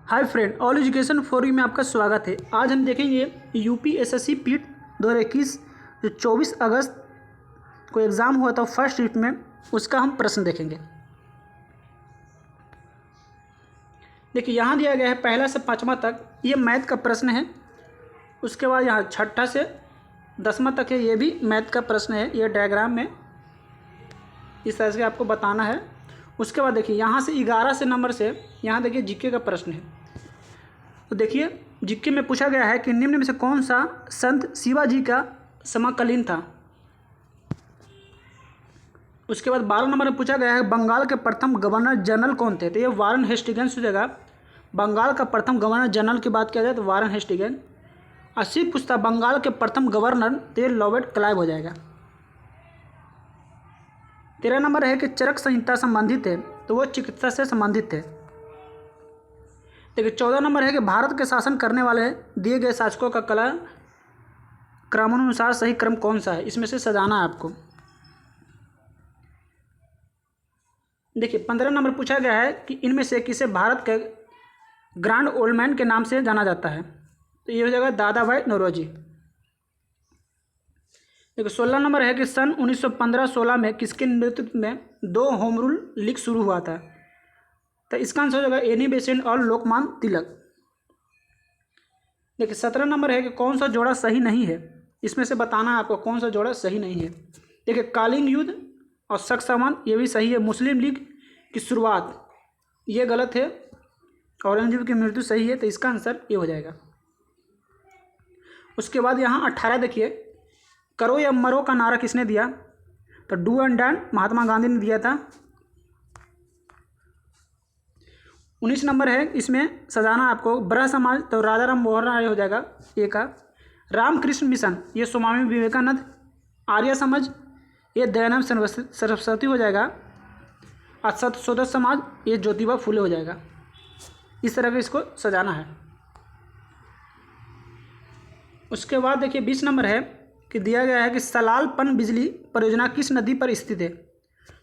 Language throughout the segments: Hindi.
Hi friend, all education for you में आपका स्वागत है। आज हम देखेंगे यूपीएसएससी पीट 2021 जो 24 अगस्त को एग्ज़ाम हुआ था फर्स्ट शिफ्ट में, उसका हम प्रश्न देखेंगे। देखिए यहाँ दिया गया है पहला से पाँचवा तक, ये मैथ का प्रश्न है। उसके बाद यहाँ छठा से 10वां तक है, ये भी मैथ का प्रश्न है। ये डायग्राम में इस तरह से आपको बताना है। उसके बाद देखिए यहाँ से 11 से नंबर से यहाँ देखिए जीके का प्रश्न है। तो देखिए जीके में पूछा गया है कि निम्न में से कौन सा संत शिवाजी का समकालीन था। उसके बाद 12 नंबर में पूछा गया है बंगाल के प्रथम गवर्नर जनरल कौन थे। तो ये वारन हेस्टिंग्स हो जाएगा। बंगाल का प्रथम गवर्नर जनरल की बात किया जाए तो वारन हेस्टिंग्स। 80 पूछता बंगाल के प्रथम गवर्नर तो ये लॉर्ड क्लाइव हो जाएगा। 13 नंबर है कि चरक संहिता संबंधित है, तो वो चिकित्सा से संबंधित है। देखिए 14 नंबर है कि भारत के शासन करने वाले दिए गए शासकों का कला क्रमानुसार सही क्रम कौन सा है, इसमें से सजाना है आपको। देखिए 15 नंबर पूछा गया है कि इनमें से किसे भारत के ग्रैंड ओल्ड मैन के नाम से जाना जाता है। तो ये हो जाएगा दादा भाई नौरोजी। देखो 16 नंबर है कि सन 1915-16 में किसके नेतृत्व में 2 होम रूल लीग शुरू हुआ था। तो इसका आंसर हो जाएगा एनी बेसेंट और लोकमान तिलक। देखिए 17 नंबर है कि कौन सा जोड़ा सही नहीं है, इसमें से बताना है आपको कौन सा जोड़ा सही नहीं है। देखिए कालिंग युद्ध और शक सामान ये भी सही है। मुस्लिम लीग की शुरुआत ये गलत है। औरंगजेब की मृत्यु सही है, तो इसका आंसर ये हो जाएगा। उसके बाद यहाँ 18 देखिए करो या मरो का नारा किसने दिया। तो do and done Mahatma Gandhi ने दिया था। 19 नंबर है, इसमें सजाना आपको ब्रह समाज, तो राजा राम मोहन राय हो जाएगा ए का। रामकृष्ण मिशन ये स्वामी विवेकानंद। आर्य समाज ये दयानंद सरस्वती हो जाएगा। और सत्यशोधक समाज ये ज्योतिबा फुले हो जाएगा। इस तरह का इसको सजाना है। उसके बाद देखिए 20 नंबर है कि दिया गया है कि सलाल पन बिजली परियोजना किस नदी पर स्थित है।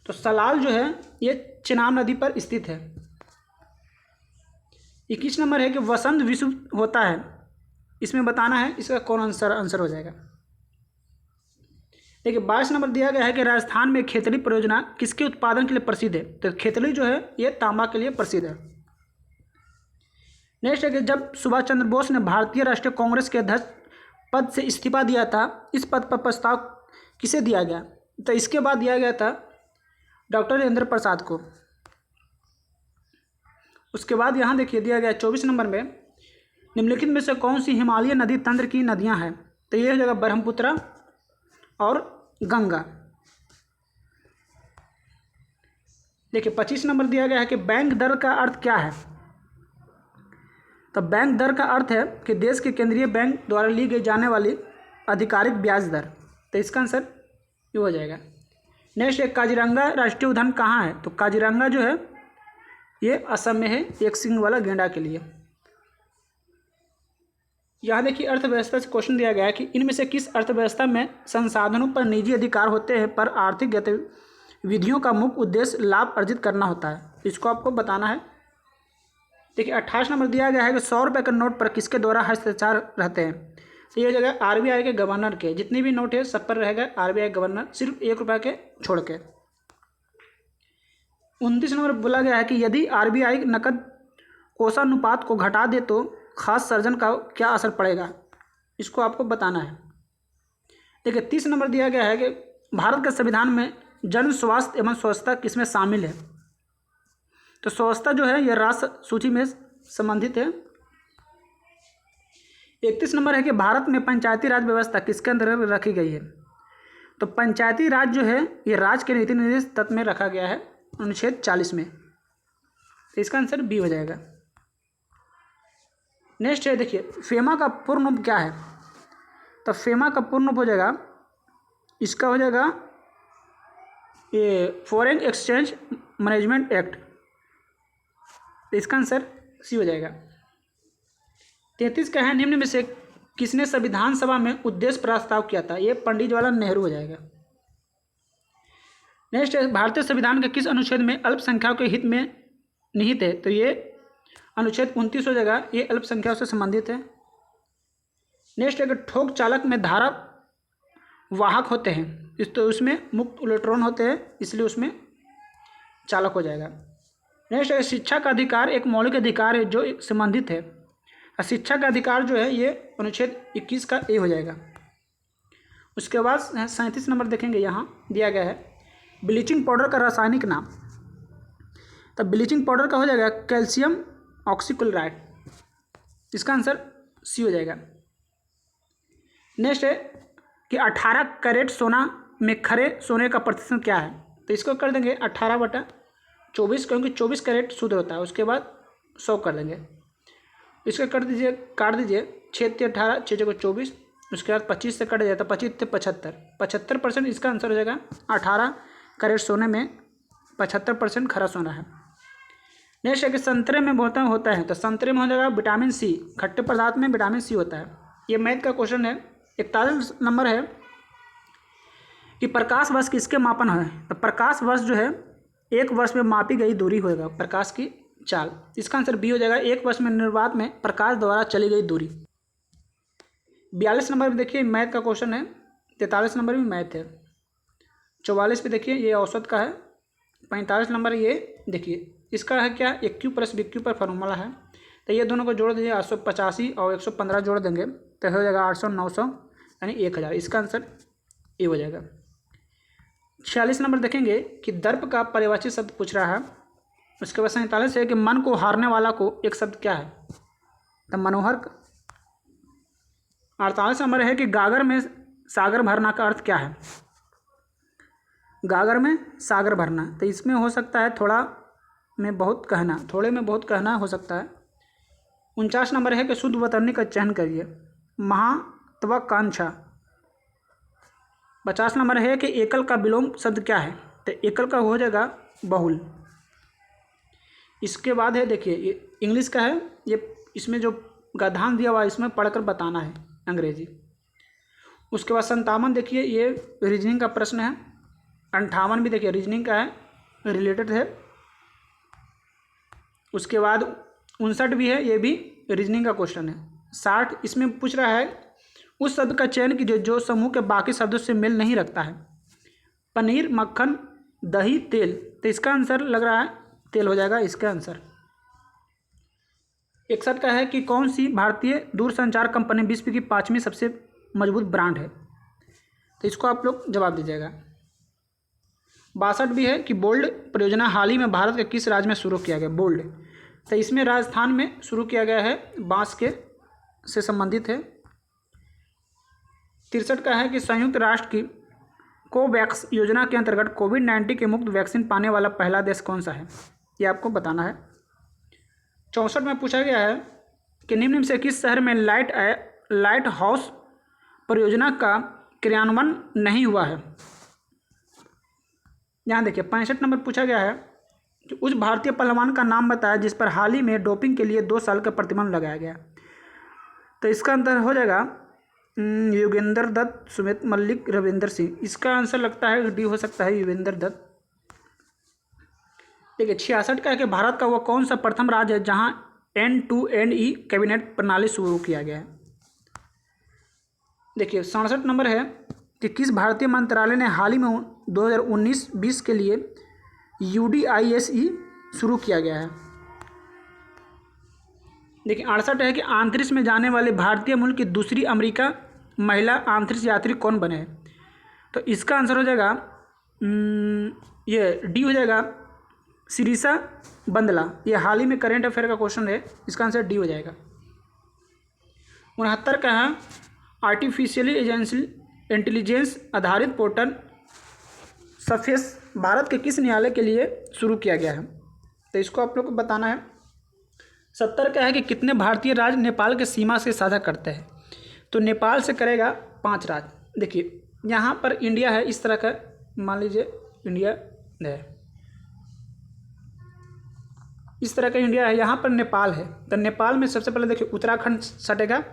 तो सलाल जो है ये चिनाब नदी पर स्थित है। 21 नंबर है कि वसंत विषुव होता है, इसमें बताना है इसका कौन आंसर हो जाएगा। देखिए 22 नंबर दिया गया है कि राजस्थान में खेतड़ी परियोजना किसके उत्पादन के लिए प्रसिद्ध है। तो खेतड़ी जो है ये तांबा के लिए प्रसिद्ध है। नेक्स्ट है कि जब सुभाष चंद्र बोस ने भारतीय राष्ट्रीय कांग्रेस के अध्यक्ष पद से इस्तीफा दिया था, इस पद पर प्रस्ताव किसे दिया गया। तो इसके बाद दिया गया था डॉक्टर राजेंद्र प्रसाद को। उसके बाद यहाँ देखिए दिया गया 24 नंबर में निम्नलिखित में से कौन सी हिमालय नदी तंत्र की नदियाँ हैं। तो ये हो जाएगा ब्रह्मपुत्र और गंगा। देखिए 25 नंबर दिया गया है कि बैंक दर का अर्थ क्या है। तो बैंक दर का अर्थ है कि देश के केंद्रीय बैंक द्वारा ली गई जाने वाली आधिकारिक ब्याज दर। तो इसका आंसर ये हो जाएगा। नेक्स्ट है काजीरंगा राष्ट्रीय उद्यान कहाँ है। तो काजीरंगा जो है ये असम में है, एक सींग वाला गेंडा के लिए। यहाँ देखिए अर्थव्यवस्था से क्वेश्चन दिया गया है कि इनमें से किस अर्थव्यवस्था में संसाधनों पर निजी अधिकार होते हैं पर आर्थिक गतिविधियों का मुख्य उद्देश्य लाभ अर्जित करना होता है। इसको आपको बताना है। देखिए 28 नंबर दिया गया है कि 100 रुपये के नोट पर किसके द्वारा हस्ताक्षर रहते हैं। तो ये जगह आरबीआई के गवर्नर के, जितने भी नोट है सब पर रहेगा आरबीआई गवर्नर, सिर्फ 1 रुपये के छोड़ के। 29 नंबर बोला गया है कि यदि आरबीआई नकद कोषानुपात को घटा दे तो खास सर्जन का क्या असर पड़ेगा, इसको आपको बताना है। देखिए 30 नंबर दिया गया है कि भारत के संविधान में जन स्वास्थ्य एवं स्वच्छता किसमें शामिल है। तो स्वच्छता जो है यह राष्ट्र सूची में संबंधित है। 31 नंबर है कि भारत में पंचायती राज व्यवस्था किसके अंतर्गत रखी गई है। तो पंचायती राज जो है ये राज्य के नीति निर्देश तत्व में रखा गया है अनुच्छेद 40 में। तो इसका आंसर बी हो जाएगा। नेक्स्ट है देखिए फेमा का पूर्ण रूप क्या है। तो फेमा का पूर्ण रूप हो जाएगा, इसका हो जाएगा ये फॉरेन एक्सचेंज मैनेजमेंट एक्ट। तो इसका आंसर सी हो जाएगा। 33 का है निम्न में से किसने संविधान सभा में उद्देश्य प्रस्ताव किया था। ये पंडित जवाहरलाल नेहरू हो जाएगा। नेक्स्ट है भारतीय संविधान के किस अनुच्छेद में अल्पसंख्यकों के हित में निहित है। तो ये अनुच्छेद 29 हो जाएगा, ये अल्पसंख्यकों से संबंधित है। नेक्स्ट है कि ठोक चालक में धारा वाहक होते हैं, तो उसमें मुक्त इलेक्ट्रॉन होते हैं, इसलिए उसमें चालक हो जाएगा। नेक्स्ट है शिक्षा का अधिकार एक मौलिक अधिकार है जो संबंधित है। शिक्षा का अधिकार जो है ये अनुच्छेद 21 का ए हो जाएगा। उसके बाद 37 नंबर देखेंगे, यहाँ दिया गया है ब्लीचिंग पाउडर का रासायनिक नाम। तब ब्लीचिंग पाउडर का हो जाएगा कैल्शियम ऑक्सीक्लोराइड, इसका आंसर सी हो जाएगा। नेक्स्ट है कि 18 कैरेट सोना में खरे सोने का प्रतिशत क्या है, तो इसको कर देंगे 18/24, क्योंकि 24 कैरेट शुद्ध होता है। उसके बाद 100 कर देंगे, इसको कर दीजिए, काट दीजिए, 6 × 18, 6 × 24, उसके बाद 25 से कट जाए तो 25 से 75% इसका आंसर हो जाएगा। 18 कैरेट सोने में 75% खरा सोना है। नेक्स्ट है कि संतरे में बहुत होता है, तो संतरे में हो जाएगा विटामिन सी, खट्टे पदार्थ में विटामिन सी होता है। ये मैथ का क्वेश्चन है। 41 नंबर है कि प्रकाश वर्ष किसके मापन है, तो प्रकाश वर्ष जो है एक वर्ष में मापी गई दूरी होगा, प्रकाश की चाल, इसका आंसर बी हो जाएगा। एक वर्ष में निर्वात में प्रकाश द्वारा चली गई दूरी। 42 नंबर में देखिए मैथ का क्वेश्चन है। 43 नंबर में मैथ है। 44 पे देखिए ये औसत का है। 45 नंबर ये देखिए इसका है क्या, ए क्यू प्लस बी क्यू पर फॉर्मूला है, तो ये दोनों को जोड़ दीजिए, 885 और 115 जोड़ देंगे तो हो जाएगा 800, 900 यानी 1000, इसका आंसर ए हो जाएगा। 46 नंबर देखेंगे कि दर्प का पर्यायवाची शब्द पूछ रहा है। उसके बाद 47 है कि मन को हारने वाला को एक शब्द क्या है, तो मनोहर। 48 नंबर है कि गागर में सागर भरना का अर्थ क्या है, गागर में सागर भरना, तो इसमें हो सकता है थोड़ा में बहुत कहना, थोड़े में बहुत कहना हो सकता है। 49 नंबर है कि शुद्ध वर्तनी का चयन करिए, महत्वाकांक्षा। 50 नंबर है कि एकल का विलोम शब्द क्या है, तो एकल का हो जाएगा बहुल। इसके बाद है देखिए ये इंग्लिश का है, ये इसमें जो गद्यांश दिया हुआ है इसमें पढ़कर बताना है अंग्रेजी। उसके बाद 57 देखिए ये रीजनिंग का प्रश्न है। 58 भी देखिए रीजनिंग का है, रिलेटेड है। उसके बाद 59 भी है, ये भी रीजनिंग का क्वेश्चन है। 60 इसमें पूछ रहा है उस शब्द का चयन कीजिए जो समूह के बाकी शब्दों से मेल नहीं रखता है। पनीर, मक्खन, दही, तेल, तो इसका आंसर लग रहा है तेल हो जाएगा इसका आंसर। 61 का है कि कौन सी भारतीय दूरसंचार कंपनी विश्व की 5वीं सबसे मजबूत ब्रांड है, तो इसको आप लोग जवाब दीजिएगा। 62 भी है कि बोल्ड परियोजना हाल ही में भारत के किस राज्य में शुरू किया गया, बोल्ड, तो इसमें राजस्थान में शुरू किया गया है, बांस के से संबंधित है। 63 का है कि संयुक्त राष्ट्र की कोवैक्स योजना के अंतर्गत कोविड-19 के मुक्त वैक्सीन पाने वाला पहला देश कौन सा है, ये आपको बताना है। 64 में पूछा गया है कि निम्न में से किस शहर में लाइट हाउस परियोजना का क्रियान्वयन नहीं हुआ है। यहाँ देखिए 65 नंबर पूछा गया है कि उस भारतीय पहलवान का नाम बताया जिस पर हाल ही में डोपिंग के लिए 2 साल का प्रतिबंध लगाया गया, तो इसका आंसर हो जाएगा योगेंद्र दत्त, सुमित मल्लिक, रविंदर सिंह, इसका आंसर लगता है डी हो सकता है योगेंद्र दत्त। देखिए 66 का है कि भारत का वो कौन सा प्रथम राज्य है जहां end-to-end कैबिनेट प्रणाली शुरू किया गया है। देखिए 67 नंबर है कि किस भारतीय मंत्रालय ने हाल ही में 2019-20 के लिए UDISE शुरू किया गया है। देखिए 68 है कि अंतरिक्ष में जाने वाले भारतीय मूल की दूसरी अमेरिका महिला अंतरिक्ष यात्री कौन बने हैं, तो इसका आंसर हो जाएगा ये डी हो जाएगा शिरीषा बंदला, ये हाल ही में करेंट अफेयर का क्वेश्चन है, इसका आंसर डी हो जाएगा। 69 का है आर्टिफिशियली इंटेलिजेंस आधारित पोर्टल सफेस भारत के किस न्यायालय के लिए शुरू किया गया है, तो इसको आप लोग को बताना है। 70 का है कि कितने भारतीय राज्य नेपाल के सीमा से साझा करते हैं, तो नेपाल से करेगा 5 राज्य। देखिए यहाँ पर इंडिया है, इस तरह का मान लीजिए इंडिया है, इस तरह का इंडिया है, यहाँ पर नेपाल है, तो नेपाल में सबसे पहले देखिए उत्तराखंड सटेगा,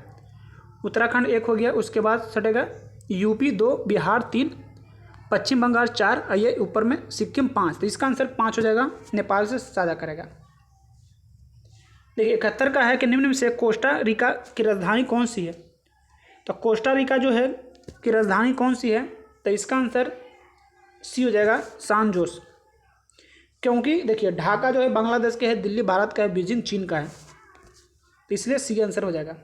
उत्तराखंड 1 हो गया। उसके बाद सटेगा यूपी 2, बिहार 3, पश्चिम बंगाल 4 और ये ऊपर में सिक्किम 5, तो इसका आंसर 5 हो जाएगा, नेपाल से साझा करेगा। देखिए 71 का है कि निम्न में से कोस्टा रिका की राजधानी कौन सी है। तो कोस्टा रिका जो है की राजधानी कौन सी है, तो इसका आंसर सी हो जाएगा सान जोस। क्योंकि देखिए ढाका जो है बांग्लादेश के है, दिल्ली भारत का है, बीजिंग चीन का है, तो इसलिए सी आंसर हो जाएगा।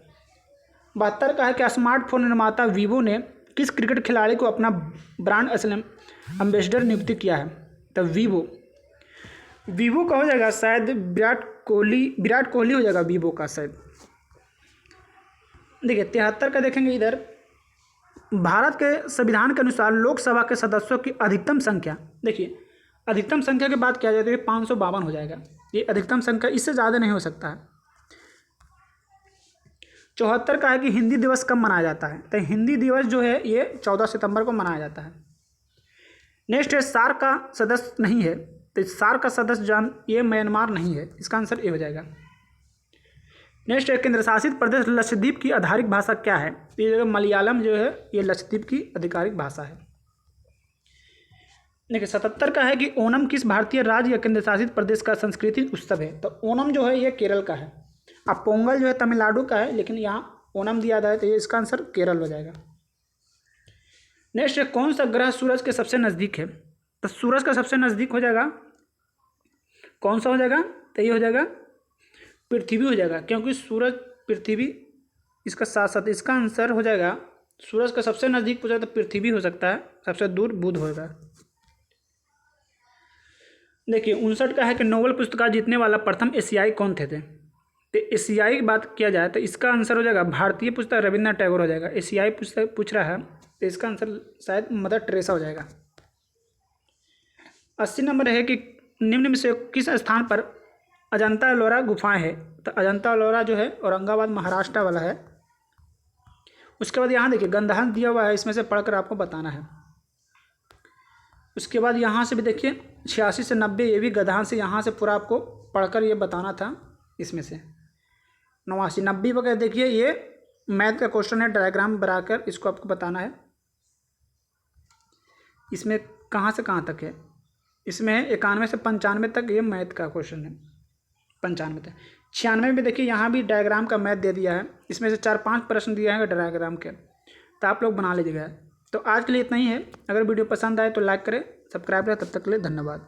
72 का है कि स्मार्टफोन निर्माता वीवो ने किस क्रिकेट खिलाड़ी को अपना ब्रांड एम्बेसडर नियुक्त किया है। तो वीवो का हो जाएगा शायद विराट कोहली हो जाएगा वीवो का शायद। देखिए 73 का देखेंगे इधर, भारत के संविधान के अनुसार लोकसभा के सदस्यों की अधिकतम संख्या, देखिए अधिकतम संख्या की बात किया जाए तो ये 552 हो जाएगा, ये अधिकतम संख्या, इससे ज़्यादा नहीं हो सकता है। 74 का है कि हिंदी दिवस कब मनाया जाता है। तो हिंदी दिवस जो है ये 14 सितंबर को मनाया जाता है। नेक्स्ट है सार्क का सदस्य नहीं है, तो सार्क का सदस्य ये म्यांमार नहीं है, इसका आंसर ए हो जाएगा। नेक्स्ट है केंद्र शासित प्रदेश लक्षद्वीप की आधारिक भाषा क्या है। ये जगह मलयालम जो है ये लक्षद्वीप की आधिकारिक भाषा है। देखिए 77 का है कि ओणम किस भारतीय राज्य या केंद्र शासित प्रदेश का सांस्कृतिक उत्सव है। तो ओणम जो है ये केरल का है, अब पोंगल जो है तमिलनाडु का है, लेकिन यहाँ ओणम दिया था, तो ये इसका आंसर केरल हो जाएगा। नेक्स्ट है कौन सा ग्रह सूरज के सबसे नज़दीक है। तो सूरज का सबसे नज़दीक हो जाएगा, कौन सा हो जाएगा, तो ये हो जाएगा पृथ्वी हो जाएगा, क्योंकि सूरज पृथ्वी इसका साथ साथ, इसका आंसर हो जाएगा सूरज का सबसे नज़दीक पूछा तो पृथ्वी हो सकता है, सबसे दूर बुध होगा। देखिए 59 का है कि नोबेल पुरस्कार जीतने वाला प्रथम एशियाई कौन थे। तो एशियाई की बात किया जाए तो इसका आंसर हो जाएगा भारतीय पुस्तक रविन्द्रनाथ टैगोर हो जाएगा। एशियाई पुस्तक पूछ रहा है तो इसका आंसर शायद मदर टेरेसा हो जाएगा। 80 नंबर है कि निम्न में से किस स्थान पर अजंता एलोरा गुफाएं है। तो अजंता एलोरा जो है औरंगाबाद महाराष्ट्र वाला है। उसके बाद यहाँ देखिए गंधहन दिया हुआ है, इसमें से पढ़कर आपको बताना है। उसके बाद यहाँ से भी देखिए 86 से 90, ये भी गंधहन से, यहाँ से पूरा आपको पढ़कर ये बताना था। इसमें से 89 90 वगैरह देखिए ये मैथ का क्वेश्चन है, डायग्राम बनाकर इसको आपको बताना है। इसमें कहाँ से कहाँ तक है, इसमें 91 से 95 तक ये मैथ का क्वेश्चन है, 95 तक। 96 में देखिए यहाँ भी डायग्राम का मैथ दे दिया है, इसमें से 4-5 प्रश्न दिया है डायग्राम के, तो आप लोग बना लीजिएगा। तो आज के लिए इतना ही है। अगर वीडियो पसंद आए तो लाइक करें, सब्सक्राइब करें। तब तक के लिए धन्यवाद।